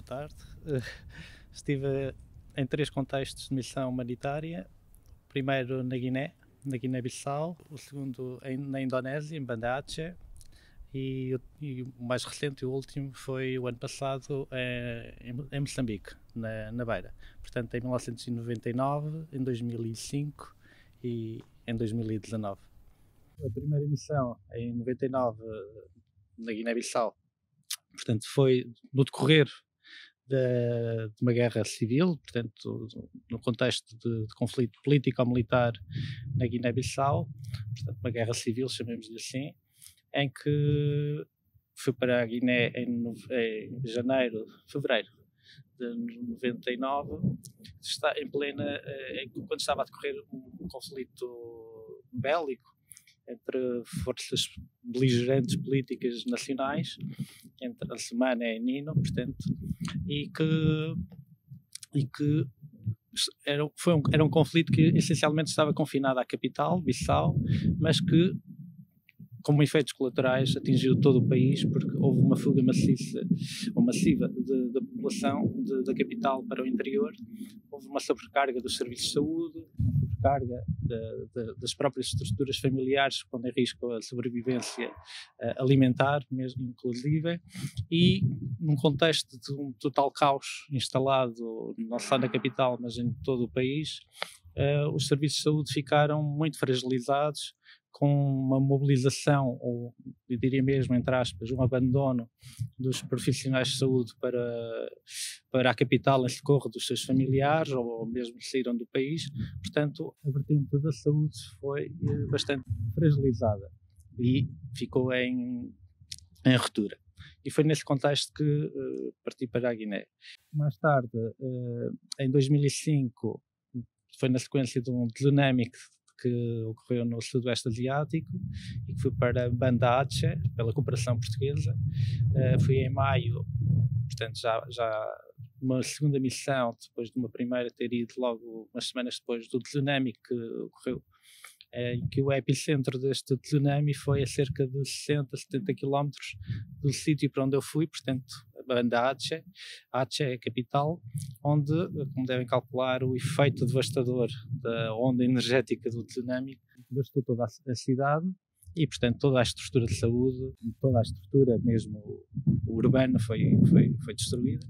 tarde. Estive em 3 contextos de missão humanitária. O primeiro na Guiné-Bissau, o segundo na Indonésia, em Banda Aceh, e o mais recente e o último foi o ano passado em Moçambique, na Beira. Portanto, em 1999, em 2005 e em 2019. A primeira missão em 99 na Guiné-Bissau, portanto, foi no decorrer de uma guerra civil, portanto, no contexto de conflito político-militar na Guiné-Bissau, portanto, uma guerra civil, chamemos-lhe assim, em que fui para a Guiné em fevereiro de 99, quando estava a decorrer um conflito bélico entre forças beligerantes políticas nacionais, entre a Semana e a Nino, portanto, e que era um conflito que essencialmente estava confinado à capital, Bissau, mas que, como efeitos colaterais, atingiu todo o país, porque houve uma fuga massiva da população da capital para o interior. Houve uma sobrecarga dos serviços de saúde, uma sobrecarga das próprias estruturas familiares, pondo em risco a sobrevivência alimentar, mesmo inclusive, e num contexto de um total caos instalado não só na capital, mas em todo o país, os serviços de saúde ficaram muito fragilizados, com uma mobilização, ou eu diria mesmo, entre aspas, um abandono dos profissionais de saúde para a capital em socorro dos seus familiares, ou mesmo saíram do país. Portanto, a vertente da saúde foi bastante fragilizada e ficou em ruptura. E foi nesse contexto que parti para a Guiné. Mais tarde, em 2005, foi na sequência de um tsunami que ocorreu no Sudoeste Asiático e que fui para Banda Aceh, pela cooperação portuguesa. Fui em maio, portanto já uma segunda missão, depois de uma primeira ter ido logo umas semanas depois do tsunami que ocorreu, em que o epicentro deste tsunami foi a cerca de 60, 70 km do sítio para onde eu fui, portanto, Banda Aceh. Aceh é a capital, onde, como devem calcular, o efeito devastador da onda energética do tsunami devastou toda a cidade e, portanto, toda a estrutura de saúde, toda a estrutura mesmo urbana foi destruída.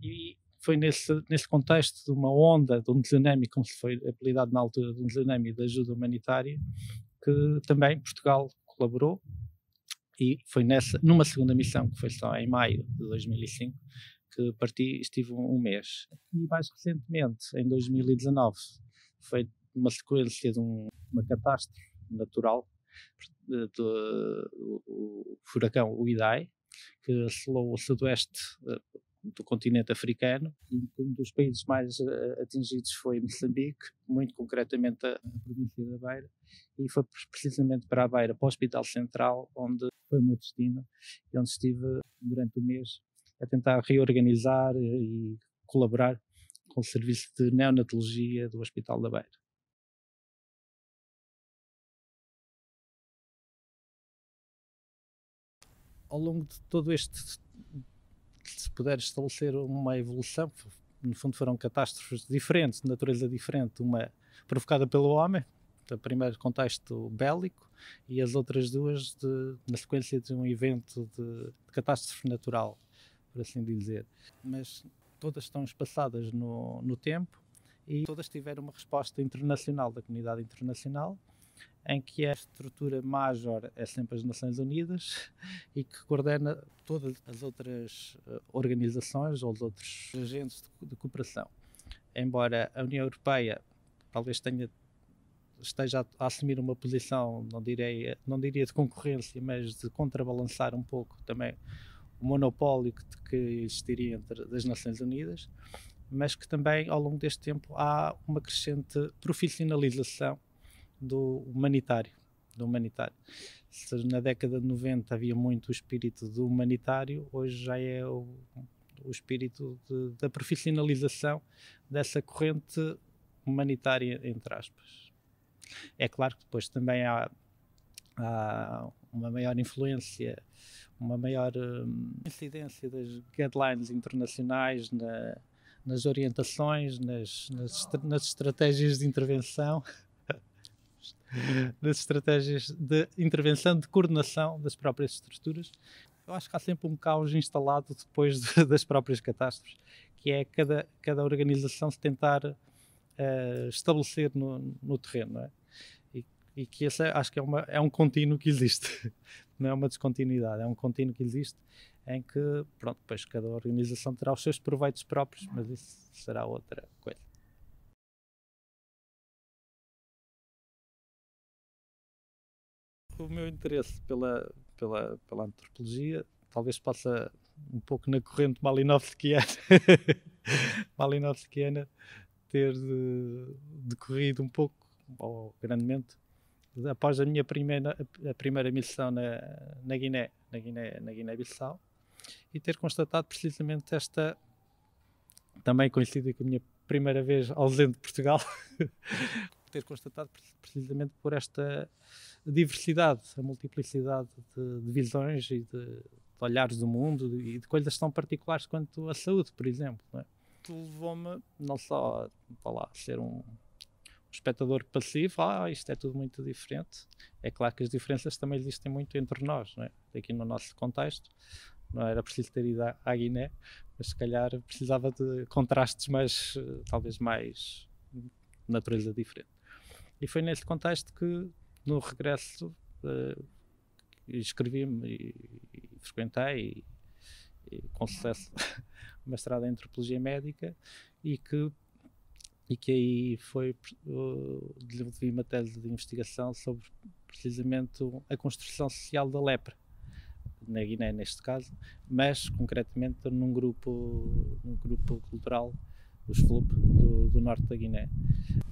E foi nesse contexto de uma onda, de um tsunami, como se foi apelidado na altura, de um tsunami de ajuda humanitária, que também Portugal colaborou. E foi numa segunda missão, que foi só em maio de 2005, que parti e estive um mês. E mais recentemente, em 2019, foi uma sequência de uma catástrofe natural, do furacão Idai, que assolou o sudoeste do continente africano, e um dos países mais atingidos foi Moçambique, muito concretamente a província da Beira, e foi precisamente para a Beira, para o Hospital Central, onde foi o meu destino, e onde estive durante o mês a tentar reorganizar e colaborar com o serviço de neonatologia do Hospital da Beira. Ao longo de todo se puder estabelecer uma evolução, no fundo foram catástrofes diferentes, de natureza diferente, uma provocada pelo homem, o primeiro contexto bélico, e as outras duas na sequência de um evento de catástrofe natural, por assim dizer. Mas todas estão espaçadas no tempo e todas tiveram uma resposta internacional, da comunidade internacional, em que a estrutura major é sempre as Nações Unidas e que coordena todas as outras organizações ou os outros agentes de cooperação. Embora a União Europeia talvez esteja a assumir uma posição, não diria de concorrência, mas de contrabalançar um pouco também o monopólio que existiria das Nações Unidas, mas que também ao longo deste tempo há uma crescente profissionalização do humanitário. Se na década de 90 havia muito o espírito do humanitário, hoje já é o espírito da profissionalização dessa corrente humanitária, entre aspas. É claro que depois também há uma maior influência, uma maior incidência das guidelines internacionais nas orientações, nas estratégias de intervenção, nas estratégias de intervenção, de coordenação das próprias estruturas. Eu acho que há sempre um caos instalado depois das próprias catástrofes, que é cada organização se tentar estabelecer no terreno, não é? E que esse acho que é um contínuo que existe, não é uma descontinuidade, é um contínuo que existe, em que, pronto, depois cada organização terá os seus proveitos próprios, mas isso será outra coisa. O meu interesse pela antropologia talvez possa, um pouco na corrente malinowskiana, ter decorrido um pouco, ou grandemente, após a minha primeira missão na Guiné-Bissau, e ter constatado precisamente também coincide com a minha primeira vez ausente de Portugal, ter constatado precisamente por esta diversidade, a multiplicidade de visões e de olhares do mundo e de coisas tão particulares quanto a saúde, por exemplo, não é? Levou-me não só a ser um espectador passivo, isto é tudo muito diferente. É claro que as diferenças também existem muito entre nós, não é? Aqui no nosso contexto, não era preciso ter ido à Guiné, mas se calhar precisava de contrastes talvez mais de natureza diferente. E foi nesse contexto que, no regresso, inscrevi-me e frequentei, com sucesso, uma mestrado em Antropologia Médica, e que aí desenvolvi uma tese de investigação sobre precisamente a construção social da lepra na Guiné, neste caso, mas concretamente num grupo cultural, os FLUP, do norte da Guiné.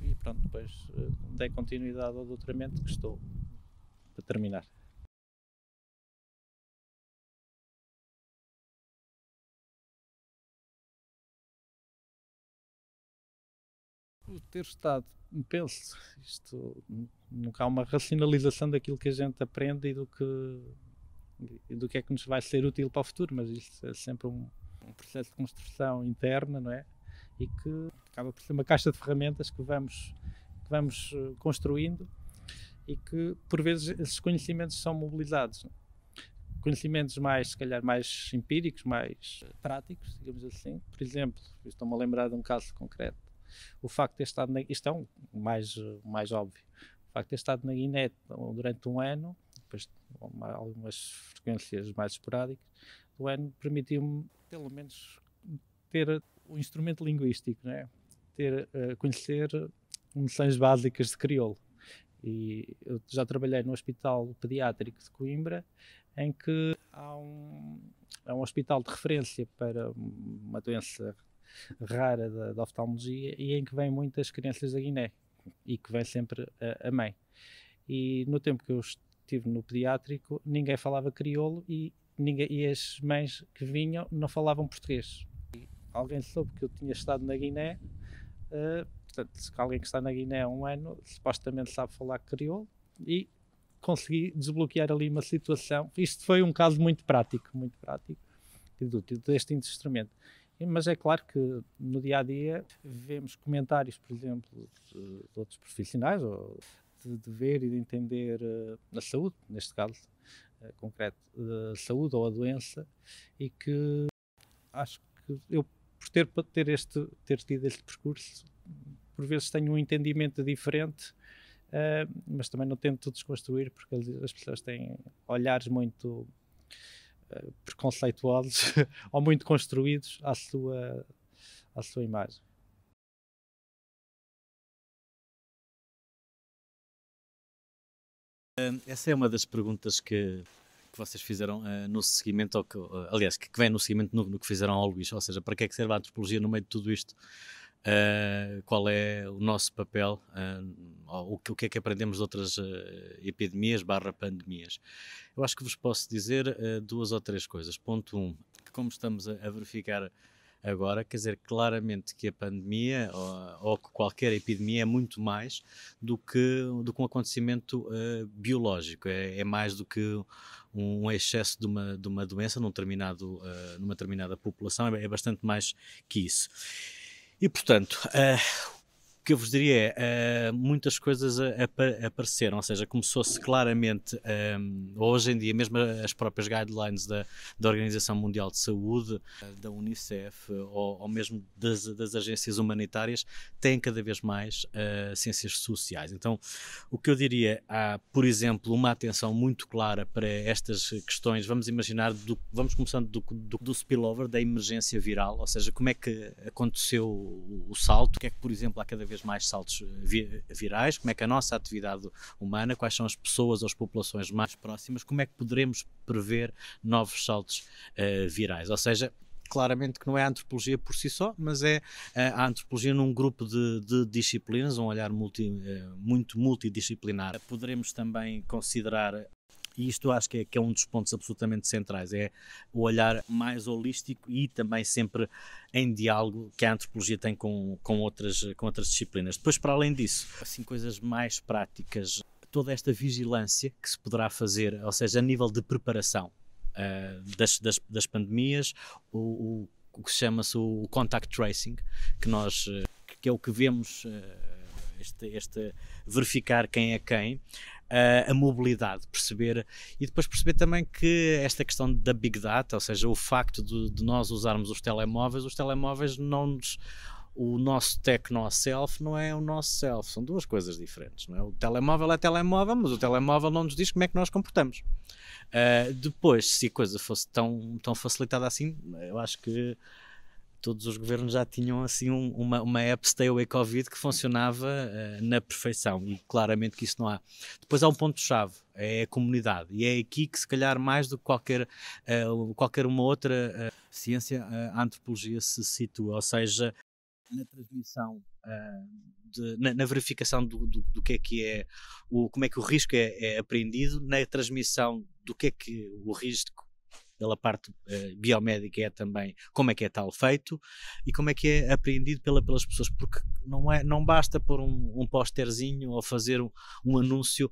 E pronto, depois dei continuidade ao doutoramento, que estou a terminar. O ter estado, penso, nunca há uma racionalização daquilo que a gente aprende e do que é que nos vai ser útil para o futuro, mas isso é sempre um processo de construção interna, não é? E que acaba por ser uma caixa de ferramentas que vamos construindo, e que por vezes esses conhecimentos são mobilizados, não é? Conhecimentos se calhar mais empíricos, mais práticos, digamos assim. Por exemplo, estou-me a lembrar de um caso concreto. O facto de ter estado isto é o mais óbvio. O facto de ter estado na Guiné durante um ano, depois algumas frequências mais esporádicas do ano, permitiu-me pelo menos ter um instrumento linguístico, não é? Conhecer noções básicas de crioulo. E eu já trabalhei no Hospital Pediátrico de Coimbra, em que é um hospital de referência para uma doença rara da oftalmologia, e em que vêm muitas crianças da Guiné, e que vem sempre a mãe. E no tempo que eu estive no pediátrico, ninguém falava crioulo, e as mães que vinham não falavam português. E alguém soube que eu tinha estado na Guiné, portanto, alguém que está na Guiné há um ano supostamente sabe falar crioulo, e consegui desbloquear ali uma situação. Isto foi um caso muito prático e útil deste instrumento. Mas é claro que no dia-a-dia vemos comentários, por exemplo, de outros profissionais, ou de ver e de entender a saúde, neste caso concreto, a saúde ou a doença, e que acho que eu, por ter tido este percurso, por vezes tenho um entendimento diferente, mas também não tento desconstruir, porque as pessoas têm olhares muito preconceituosos ou muito construídos à sua imagem. Essa é uma das perguntas que vocês fizeram no seguimento, aliás, que vem no seguimento no que fizeram ao Luís, ou seja, para que é que serve a antropologia no meio de tudo isto? Qual é o nosso papel? O que é que aprendemos de outras epidemias/pandemias? Eu acho que vos posso dizer 2 ou 3 coisas. Ponto 1, que como estamos a verificar agora, quer dizer, claramente que a pandemia ou que qualquer epidemia é muito mais do que um acontecimento biológico, é mais do que um excesso de uma doença numa determinada população, é bastante mais que isso. E, portanto, o que eu vos diria é, muitas coisas apareceram, ou seja, começou-se claramente, hoje em dia, mesmo as próprias guidelines da Organização Mundial de Saúde, da Unicef, ou mesmo das agências humanitárias, têm cada vez mais ciências sociais. Então, o que eu diria, há, por exemplo, uma atenção muito clara para estas questões, vamos começando do spillover, da emergência viral, ou seja, como é que aconteceu o salto, o que é que, por exemplo, há cada vez mais saltos virais, como é que a nossa atividade humana, quais são as pessoas ou as populações mais próximas, como é que poderemos prever novos saltos virais, ou seja, claramente que não é a antropologia por si só, mas é a antropologia num grupo de disciplinas, um olhar muito multidisciplinar. Poderemos também considerar, e isto eu acho que é um dos pontos absolutamente centrais, é o olhar mais holístico e também sempre em diálogo que a antropologia tem com outras disciplinas. Depois, para além disso, assim, coisas mais práticas, toda esta vigilância que se poderá fazer, ou seja, a nível de preparação das pandemias, o que chama-se o contact tracing, que é o que vemos, verificar quem é quem, a mobilidade, perceber, e depois perceber também que esta questão da Big Data, ou seja, o facto de nós usarmos os telemóveis o nosso techno-self não é o nosso self, são duas coisas diferentes, não é? O telemóvel é telemóvel, mas o telemóvel não nos diz como é que nós comportamos. Depois, se a coisa fosse tão facilitada assim, eu acho que todos os governos já tinham assim uma app Stay Away Covid que funcionava na perfeição, e claramente que isso não há. Depois há um ponto-chave, é a comunidade, e é aqui que se calhar mais do que qualquer uma outra ciência, a antropologia se situa, ou seja, na transmissão, na verificação do que é como é que o risco é apreendido, na transmissão do que é que o risco pela parte biomédica é também como é que é tal feito e como é que é apreendido pelas pessoas, porque não basta pôr um pósterzinho ou fazer um anúncio,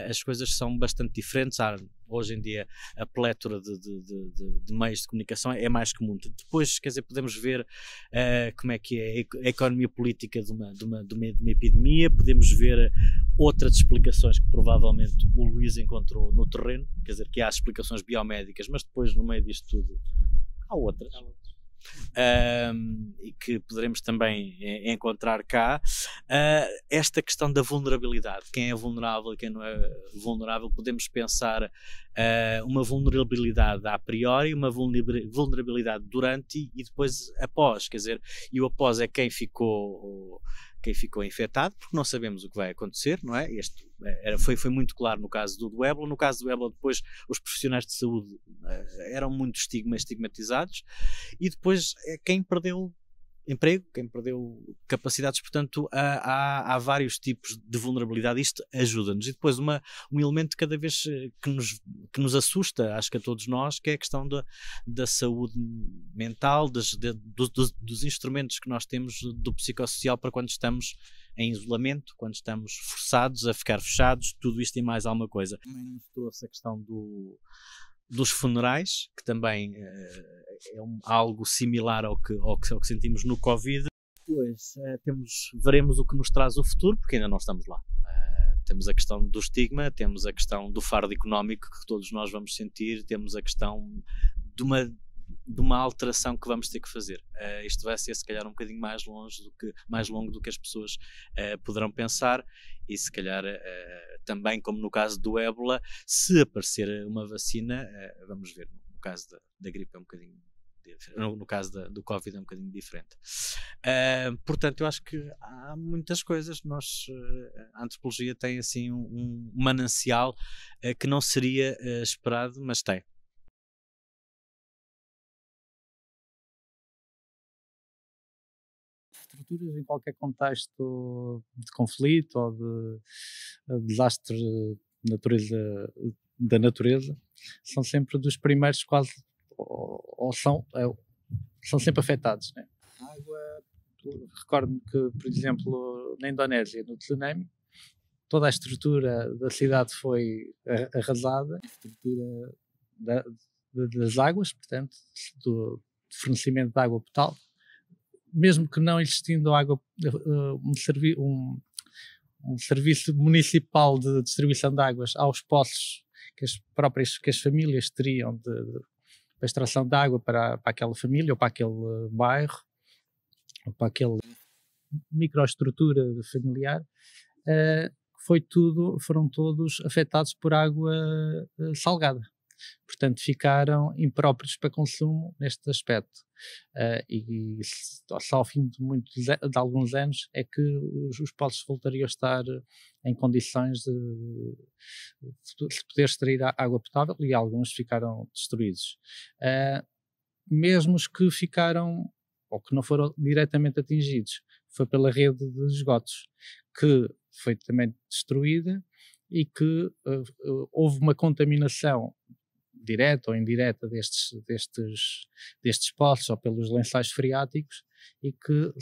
as coisas são bastante diferentes. Hoje em dia a plétora de meios de comunicação é mais comum. Depois, quer dizer, podemos ver como é que é a economia política de uma epidemia, podemos ver outras explicações que provavelmente o Luís encontrou no terreno, quer dizer, que há explicações biomédicas, mas depois no meio disto tudo há outras. E que poderemos também encontrar cá. Esta questão da vulnerabilidade, quem é vulnerável e quem não é vulnerável, podemos pensar uma vulnerabilidade a priori, uma vulnerabilidade durante e depois após, quer dizer, e o após é quem ficou infectado, porque não sabemos o que vai acontecer, não é? Foi muito claro no caso do Ébola. No caso do Ébola, depois os profissionais de saúde eram muito estigmatizados, e depois quem perdeu emprego, quem perdeu capacidades, portanto há vários tipos de vulnerabilidade. Isto ajuda-nos. E depois um elemento cada vez que nos assusta, acho que a todos nós, que é a questão da saúde mental, dos instrumentos que nós temos do psicossocial para quando estamos em isolamento, quando estamos forçados a ficar fechados, tudo isto e mais alguma coisa. Também nos trouxe a questão dos funerais, que também é algo similar ao que sentimos no Covid. Depois veremos o que nos traz o futuro, porque ainda não estamos lá. Temos a questão do estigma, temos a questão do fardo económico que todos nós vamos sentir, temos a questão de uma alteração que vamos ter que fazer. Isto vai ser se calhar um bocadinho mais longo do que as pessoas poderão pensar, e se calhar também, como no caso do Ébola, se aparecer uma vacina, vamos ver. No caso da gripe é um bocadinho diferente, no caso do Covid é um bocadinho diferente. Portanto, eu acho que há muitas coisas. A antropologia tem assim um manancial que não seria esperado, mas tem. Estruturas em qualquer contexto de conflito ou de desastre da natureza são sempre dos primeiros, quase, ou são sempre afetados, né? A água, recordo-me que, por exemplo, na Indonésia, no tsunami, toda a estrutura da cidade foi arrasada, a estrutura das águas, portanto, do fornecimento de água potável, mesmo que não existindo água, um serviço municipal de distribuição de águas aos poços que as famílias teriam para extração de água para aquela família ou para aquele bairro ou para aquela microestrutura familiar, foram todos afetados por água salgada. Portanto, ficaram impróprios para consumo neste aspecto. E só ao fim de alguns anos é que os poços voltariam a estar em condições de poder extrair água potável, e alguns ficaram destruídos. Mesmo os que ficaram, ou que não foram diretamente atingidos, foi pela rede de esgotos, que foi também destruída, e que houve uma contaminação direta ou indireta destes poços ou pelos lençóis freáticos, e que, de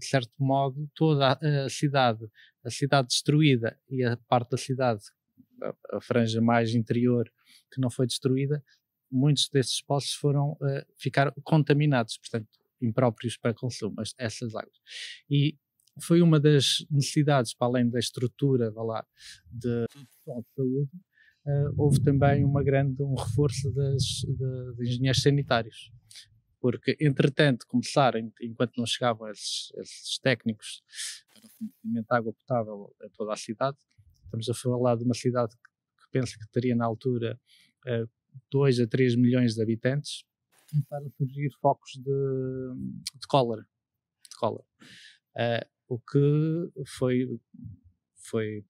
certo modo, toda a cidade destruída e a parte da cidade, a franja mais interior que não foi destruída, muitos desses poços ficaram contaminados, portanto, impróprios para consumo, essas águas. E foi uma das necessidades, para além da estrutura, de saúde, houve também um reforço de engenheiros sanitários, porque, entretanto, começaram, enquanto não chegavam esses técnicos para o fornecimento de água potável a toda a cidade, estamos a falar de uma cidade que penso que teria na altura 2 a 3 milhões de habitantes, começaram a surgir focos de cólera. O que foi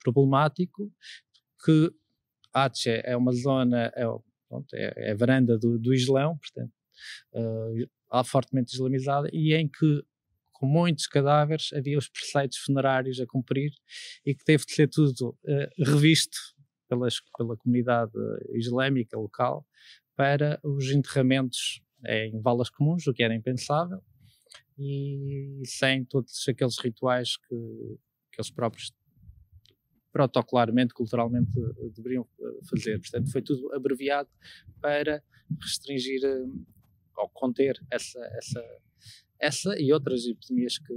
problemático, que Aceh é uma zona, é a varanda do Islão, portanto, fortemente islamizada, e em que, com muitos cadáveres, havia os preceitos funerários a cumprir, e que teve de ser tudo revisto pela comunidade islâmica local para os enterramentos em valas comuns, o que era impensável, e sem todos aqueles rituais que eles próprios protocolarmente, culturalmente deveriam fazer. Portanto, foi tudo abreviado para restringir ou conter essa e outras epidemias que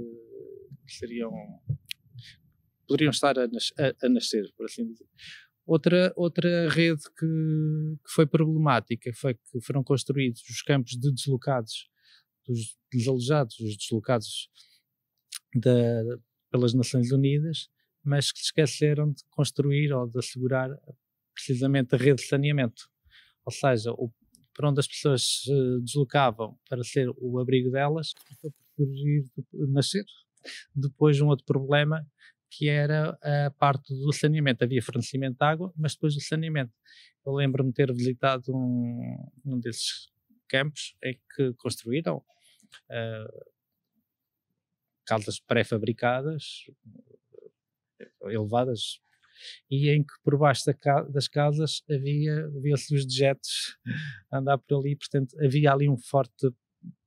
poderiam estar a nascer, por assim dizer. Outra rede que foi problemática foi que foram construídos os campos de deslocados, dos desalojados, os deslocados pelas Nações Unidas, mas que se esqueceram de construir ou de assegurar precisamente a rede de saneamento. Ou seja, para onde as pessoas se deslocavam para ser o abrigo delas, começou por nascer depois um outro problema, que era a parte do saneamento. Havia fornecimento de água, mas depois do saneamento. Eu lembro-me de ter visitado um desses campos em que construíram casas pré-fabricadas, elevadas, e em que por baixo das casas havia-se os dejetos a andar por ali. Portanto, havia ali um forte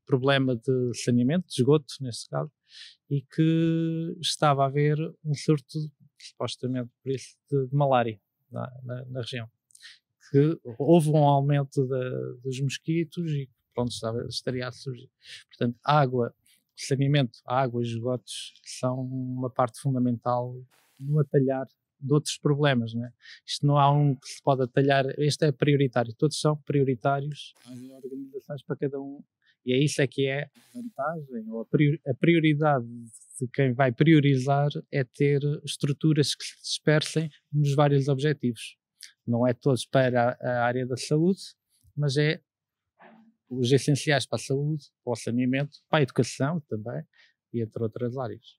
problema de saneamento, de esgoto, neste caso, e que estava a haver um surto, supostamente por isso, de malária na região. Que houve um aumento dos mosquitos e pronto, estaria a surgir. Portanto, saneamento, água e esgotos são uma parte fundamental no atalhar de outros problemas, não é? Isto não há um que se pode atalhar, este é prioritário, todos são prioritários, há organizações para cada um, e é isso que é a vantagem, ou a prioridade de quem vai priorizar é ter estruturas que se dispersem nos vários objetivos. Não é todos para a área da saúde, mas é os essenciais para a saúde, para o saneamento, para a educação também, e entre outras áreas.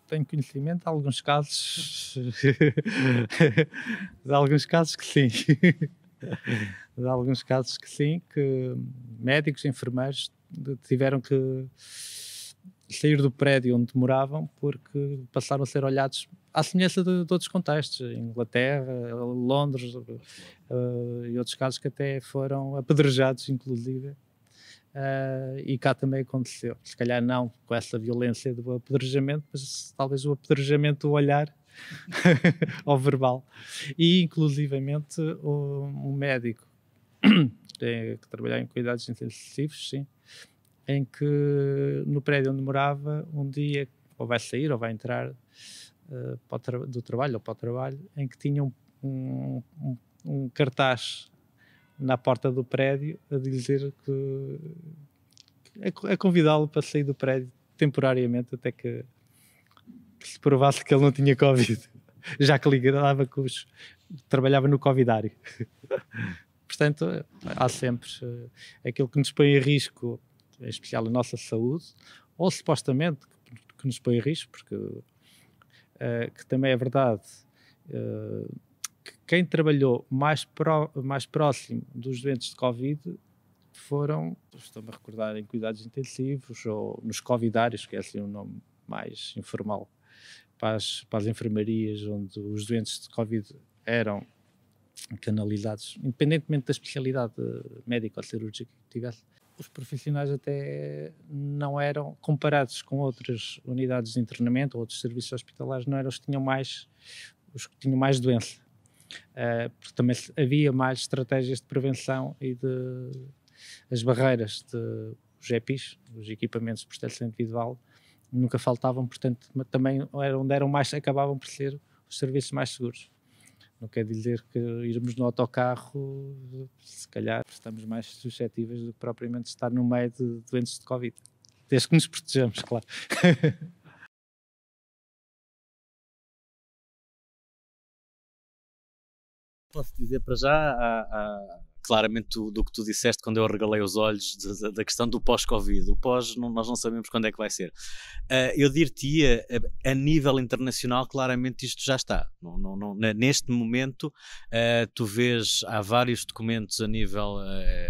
Tenho conhecimento de alguns casos, de alguns casos que sim, de alguns casos que sim, que médicos, enfermeiros tiveram que sair do prédio onde moravam, porque passaram a ser olhados à semelhança de outros contextos, Inglaterra, Londres, e outros casos que até foram apedrejados, inclusive. E cá também aconteceu, se calhar não com essa violência do apedrejamento, mas talvez o apedrejamento do olhar ao verbal. E inclusivamente um médico que trabalhava em cuidados intensivos, sim, em que no prédio onde morava, um dia ou vai sair ou vai entrar do trabalho ou para o trabalho, em que tinha um cartaz na porta do prédio a dizer a convidá-lo para sair do prédio temporariamente até que se provasse que ele não tinha Covid, já que ligava trabalhava no Covidário. Portanto, há sempre aquilo que nos põe em risco, em especial a nossa saúde, ou supostamente que nos põe em risco, porque que também é verdade, que quem trabalhou mais próximo dos doentes de Covid estou-me a recordar, em cuidados intensivos ou nos covidários, que é assim um nome mais informal, para as enfermarias onde os doentes de Covid eram canalizados, independentemente da especialidade médica ou cirúrgica que tivesse. Os profissionais até não eram, comparados com outras unidades de internamento ou outros serviços hospitalares, não eram os que tinham mais doença. Porque também havia mais estratégias de prevenção e as barreiras dos EPIs, os equipamentos de proteção individual, nunca faltavam, portanto também acabavam por ser os serviços mais seguros. Não quer dizer que irmos no autocarro, se calhar estamos mais suscetíveis do que propriamente estar no meio de doentes de Covid. Desde que nos protejamos, claro. Posso dizer para já, claramente do que tu disseste quando eu arregalei os olhos da questão do pós-Covid. O pós, nós não sabemos quando é que vai ser. Eu diria, a nível internacional, claramente isto já está. Neste momento, tu vês, há vários documentos a nível,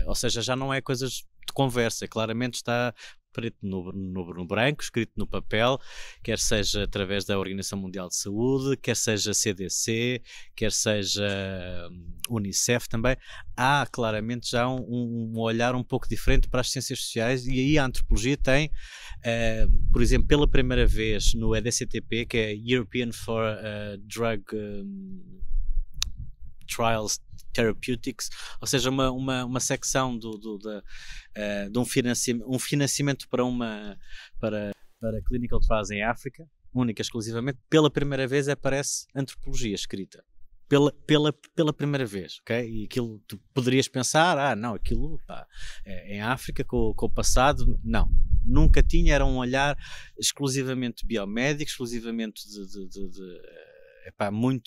ou seja, já não é coisas de conversa, claramente está preto no branco, escrito no papel, quer seja através da Organização Mundial de Saúde, quer seja CDC, quer seja Unicef também. Há claramente já um olhar um pouco diferente para as ciências sociais, e aí a antropologia tem, por exemplo, pela primeira vez no EDCTP, que é European for Drug Trials Therapeutics, ou seja, uma secção de um financiamento para clinical trials em África, única exclusivamente. Pela primeira vez aparece antropologia escrita. Pela primeira vez, ok? E aquilo tu poderias pensar, não, aquilo em África com o passado, não. Nunca tinha, era um olhar exclusivamente biomédico, exclusivamente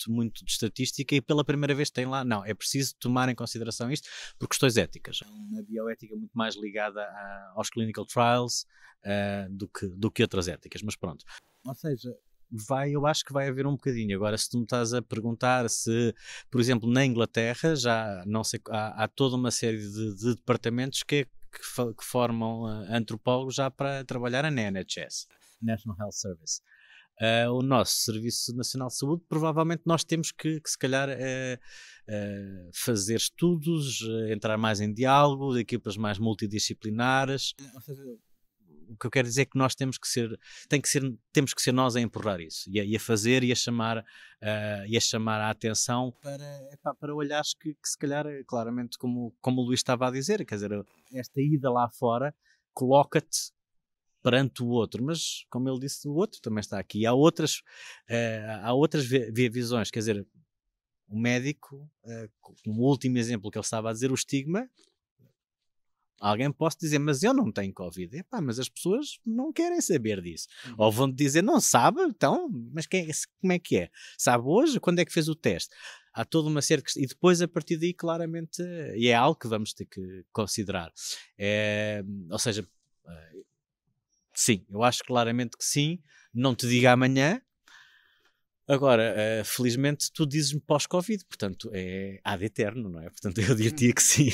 muito de estatística, e pela primeira vez tem lá, não, é preciso tomar em consideração isto por questões éticas. É uma bioética muito mais ligada aos clinical trials do que outras éticas, mas pronto. Ou seja, eu acho que vai haver um bocadinho. Agora, se tu me estás a perguntar se, por exemplo, na Inglaterra, já não sei, há toda uma série de departamentos que formam antropólogos já para trabalhar na NHS, National Health Service. O nosso Serviço Nacional de Saúde, provavelmente nós temos que se calhar fazer estudos, entrar mais em diálogo, de equipas mais multidisciplinares. Ou seja, o que eu quero dizer é que nós temos que ser nós a empurrar isso e a fazer e a chamar a atenção para olhares que se calhar, claramente, como o Luís estava a dizer, quer dizer, esta ida lá fora coloca-te perante o outro, mas como ele disse, o outro também está aqui. Há outras visões, quer dizer, o médico, como último exemplo que ele estava a dizer, o estigma. Alguém pode dizer, mas eu não tenho Covid. Mas as pessoas não querem saber disso. Ou vão dizer, não sabe, então, mas como é que é? Sabe hoje? Quando é que fez o teste? Há toda uma série de... E depois, a partir daí, claramente, e é algo que vamos ter que considerar. Ou seja, sim, eu acho claramente que sim. Não te digo amanhã. Agora, felizmente, tu dizes-me pós-Covid. Portanto, é ad eterno, não é? Portanto, eu diria que sim.